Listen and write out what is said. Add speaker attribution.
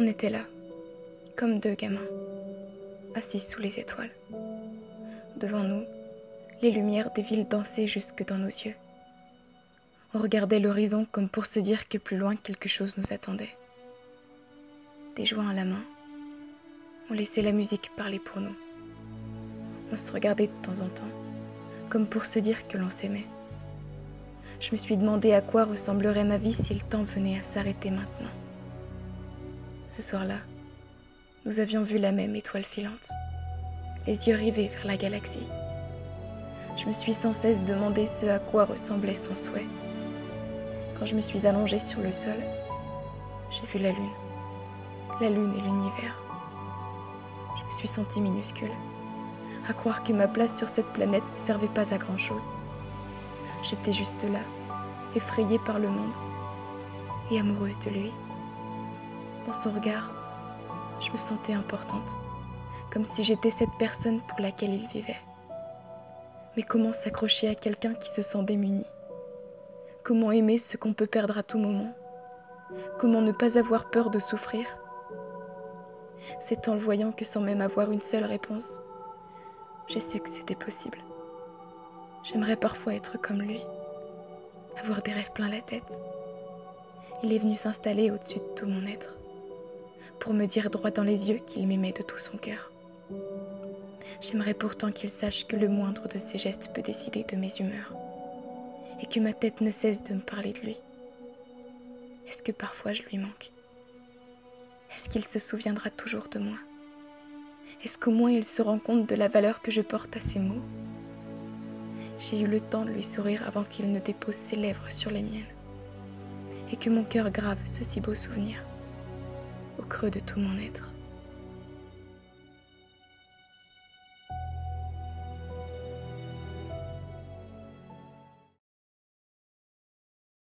Speaker 1: On était là, comme deux gamins, assis sous les étoiles. Devant nous, les lumières des villes dansaient jusque dans nos yeux. On regardait l'horizon comme pour se dire que plus loin quelque chose nous attendait. Des joints à la main, on laissait la musique parler pour nous. On se regardait de temps en temps, comme pour se dire que l'on s'aimait. Je me suis demandé à quoi ressemblerait ma vie si le temps venait à s'arrêter maintenant. Ce soir-là, nous avions vu la même étoile filante, les yeux rivés vers la galaxie. Je me suis sans cesse demandé ce à quoi ressemblait son souhait. Quand je me suis allongée sur le sol, j'ai vu la lune et l'univers. Je me suis sentie minuscule, à croire que ma place sur cette planète ne servait pas à grand-chose. J'étais juste là, effrayée par le monde et amoureuse de lui. Dans son regard, je me sentais importante, comme si j'étais cette personne pour laquelle il vivait. Mais comment s'accrocher à quelqu'un qui se sent démuni? Comment aimer ce qu'on peut perdre à tout moment? Comment ne pas avoir peur de souffrir? C'est en le voyant que sans même avoir une seule réponse, j'ai su que c'était possible. J'aimerais parfois être comme lui, avoir des rêves plein la tête. Il est venu s'installer au-dessus de tout mon être, pour me dire droit dans les yeux qu'il m'aimait de tout son cœur. J'aimerais pourtant qu'il sache que le moindre de ses gestes peut décider de mes humeurs, et que ma tête ne cesse de me parler de lui. Est-ce que parfois je lui manque? Est-ce qu'il se souviendra toujours de moi? Est-ce qu'au moins il se rend compte de la valeur que je porte à ses mots? J'ai eu le temps de lui sourire avant qu'il ne dépose ses lèvres sur les miennes, et que mon cœur grave ce si beau souvenir au creux de tout mon être.